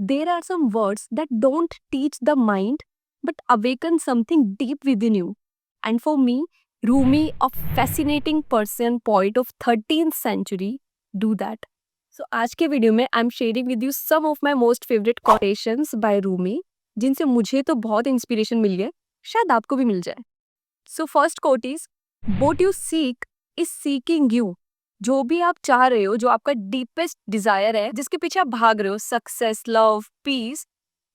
There are some words that don't teach the mind but awaken something deep within you. And for me, Rumi, a fascinating person, poet of 13th century, do that. So आज के video में I am sharing with you some of my most favourite quotations by Rumi, जिनसे मुझे तो बहुत inspiration मिली है, शायद आपको भी मिल जाए. So first quote is, what you seek is seeking you. जो भी आप चाह रहे हो, जो आपका डीपेस्ट डिजायर है, जिसके पीछे आप भाग रहे हो, सक्सेस, लव, पीस,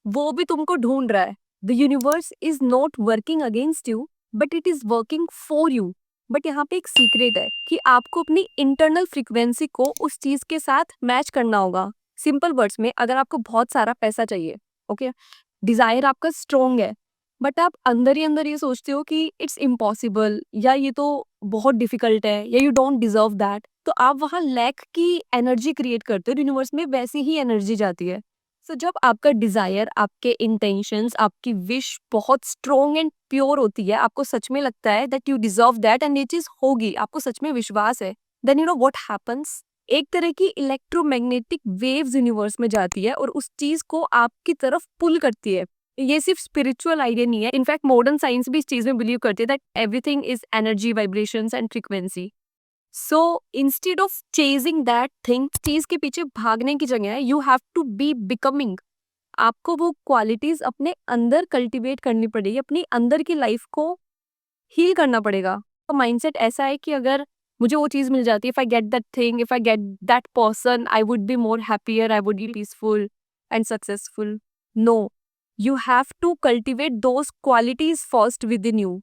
वो भी तुमको ढूंढ रहा है. The universe is not working against you but it is working for you. But यहाँ पे एक सीक्रेट है कि आपको अपनी इंटरनल फ्रीक्वेंसी को उस चीज के साथ मैच करना होगा. सिंपल वर्ड्स में, अगर आपको बहुत सारा पैसा चाहिए, ओके, डिजायर आपका स्ट्रोंग है, बट आप अंदर ही अंदर ये सोचते हो कि इट्स इम्पॉसिबल, या ये तो बहुत डिफिकल्ट है, या यू डोंट डिजर्व दैट, तो आप वहाँ लैक की एनर्जी क्रिएट करते हो. यूनिवर्स में वैसी ही एनर्जी जाती है. सो जब आपका डिजायर, आपके इंटेंशंस, आपकी विश बहुत स्ट्रोंग एंड प्योर होती है, आपको सच में लगता है that you deserve that and ये चीज होगी, आपको सच में विश्वास है, then you know what happens. एक तरह की इलेक्ट्रोमैग्नेटिक वेव्स यूनिवर्स में जाती है और उस चीज को आपकी तरफ पुल करती है. ये सिर्फ स्पिरिचुअल आइडिया नहीं है, इनफैक्ट मॉडर्न साइंस भी इस चीज में बिलीव करती है that everything is energy, vibrations and frequency. So instead of chasing that thing, चीज के पीछे भागने की जगह है, you have to be becoming. आपको वो क्वालिटीज अपने अंदर कल्टीवेट करनी पड़ेगी, अपनी अंदर की लाइफ को हील करना पड़ेगा. तो माइंडसेट ऐसा है कि अगर मुझे वो चीज मिल जाती है, if I get that thing, if I get that person, I would be more happier, I would be peaceful and successful. No, you have to cultivate those qualities first within you.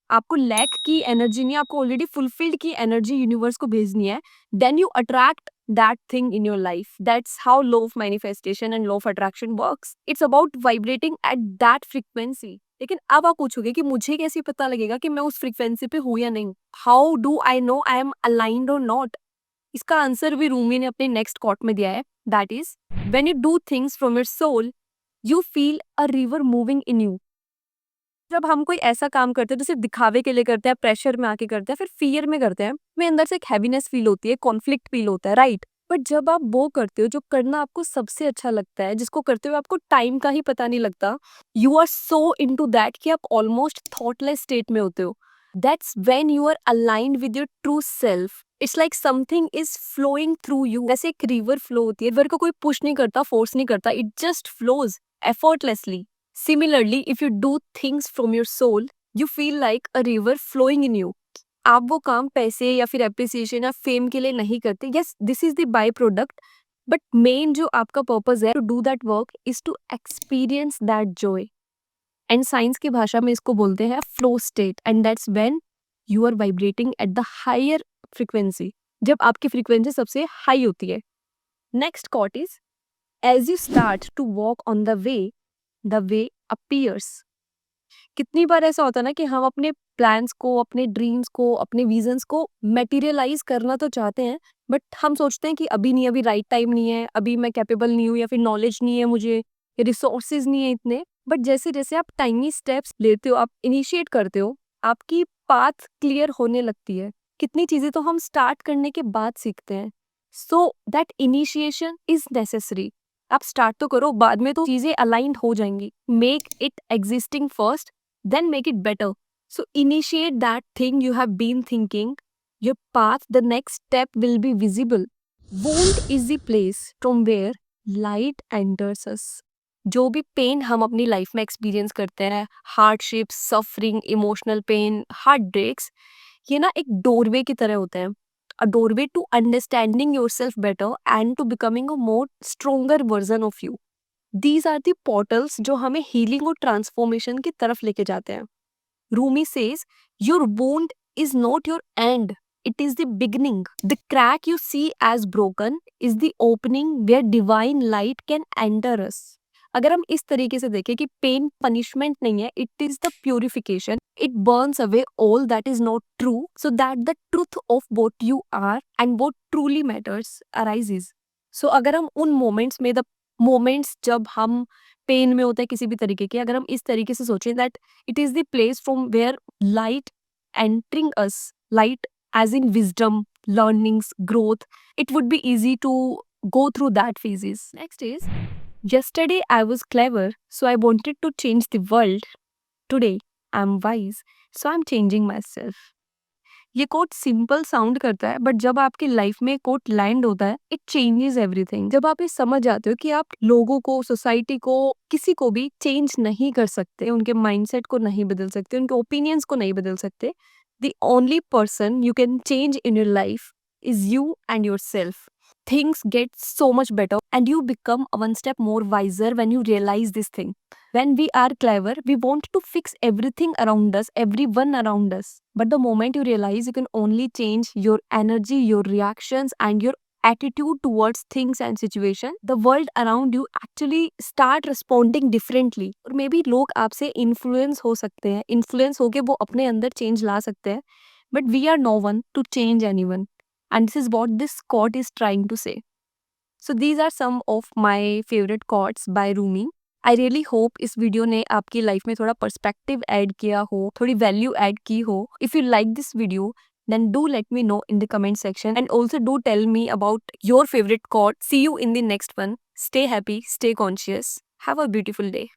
आपको lack की energy नहीं, आपको already fulfilled की energy universe को भेजनी है. Then you attract that thing in your life. That's how law of manifestation and law of attraction works. It's about vibrating at that frequency. लेकिन अब आप पूछोगे कि मुझे कैसे पता लगेगा कि मैं उस फ्रीक्वेंसी पे हूं या नहीं. How do I know I am aligned और नॉट? इसका आंसर भी रूमी ने अपने नेक्स्ट कोट में दिया है. That is, when you do things from your soul, you feel a river moving in you. जब हम कोई ऐसा काम करते हैं तो सिर्फ दिखावे के लिए करते हैं, प्रेशर में आके करते हैं, फिर फियर में करते हैं, में अंदर से एक हैवीनेस फील होती है, कॉन्फ्लिक्ट फील होता है, राइट? बट जब आप वो करते हो जो करना आपको सबसे अच्छा लगता है, जिसको करते हुए आपको टाइम का ही पता नहीं लगता, you are so into that कि आप ऑलमोस्ट थॉटलेस स्टेट में होते हो. That's when you are aligned with your true self. It's like something is flowing through you. जैसे एक रिवर फ्लो होती है, रिवर को कोई पुश नहीं करता, फोर्स नहीं करता, it just flows effortlessly. Similarly, if you do things from your soul, you feel like a river flowing in you. आप वो काम पैसे या फिर एप्रिसिएशन या फेम के लिए नहीं करते. Yes, this is the byproduct, but main जो आपका पर्पज है to do that work is to experience that joy. And science की भाषा में इसको बोलते हैं flow state, and that's when you are vibrating at the higher frequency, जब आपकी फ्रीक्वेंसी सबसे हाई होती है. Next quote is, as you start to walk on the way appears. कितनी बार ऐसा होता है ना कि हम अपने प्लान्स को, अपने ड्रीम्स को, अपने विजन्स को मटेरियलाइज करना तो चाहते हैं, बट हम सोचते हैं कि अभी नहीं, अभी राइट टाइम नहीं है, अभी मैं कैपेबल नहीं हूँ, या फिर नॉलेज नहीं है मुझे, या रिसोर्सेज नहीं है इतने. बट जैसे जैसे आप टाइनी स्टेप्स लेते हो, आप इनिशिएट करते हो, आपकी पाथ क्लियर होने लगती है. कितनी चीजें तो हम स्टार्ट करने के बाद सीखते हैं. So that initiation is necessary. आप स्टार्ट तो करो, बाद में तो चीजें अलाइंड हो जाएंगी. Make it existing first, then make it better. So initiate that thing you have been thinking. Your path, the next step will be visible. Wound is the place from where light enters us. जो भी pen हम अपनी life में experience करते हैं, hardships, suffering, emotional pain, heart breaks, ये ना एक डोरवे की तरह होते हैं. A doorway to understanding yourself better and to becoming a more stronger version of you. These are the portals जो हमें हीलिंग और ट्रांसफॉर्मेशन की तरफ लेके जाते हैं. Rumi says, your wound is not your end, it is the beginning. The crack you see as broken is the opening where divine light can enter us. अगर हम इस तरीके से देखें कि पेन पनिशमेंट नहीं है, it is the purification. It burns away all that is not true, so that the truth of what you are and what truly matters arises. So अगर हम उन मोमेंट्स में, द मोमेंट्स जब हम pen में होते हैं किसी भी तरीके के, अगर हम इस तरीके से सोचें that it is the place from where light entering us, light as in wisdom, learnings, growth, it would be easy to go through that phases. Next is, Yesterday I was clever, so I wanted to change the world. Today I'm wise, so I'm changing myself. ये coat simple sound करता है but जब आपकी life में coat land होता है it changes everything. जब आप ये समझ जाते हो कि आप लोगों को, सोसाइटी को, किसी को भी चेंज नहीं कर सकते, उनके माइंडसेट को नहीं बदल सकते, उनके ओपिनियंस को नहीं बदल सकते, the only person you can change in your life is you and yourself. Things get so much better and you become one step more wiser when you realize this thing. When we are clever, we want to fix everything around us, everyone around us. But the moment you realize you can only change your energy, your reactions, and your attitude towards things and situation, the world around you actually start responding differently. और may be लोग आपसे influence हो सकते हैं, influence होके वो अपने अंदर चेंज ला सकते हैं, but we are no one to change anyone. And this is what this quote is trying to say. So these are some of my favorite quotes by Rumi. I really hope इस video ने आपकी life में थोड़ा perspective add किया हो, थोड़ी value add की हो. If you like this video then do let me know in the comment section and also do tell me about your favorite quote. See you in the next one. Stay happy, stay conscious. Have a beautiful day.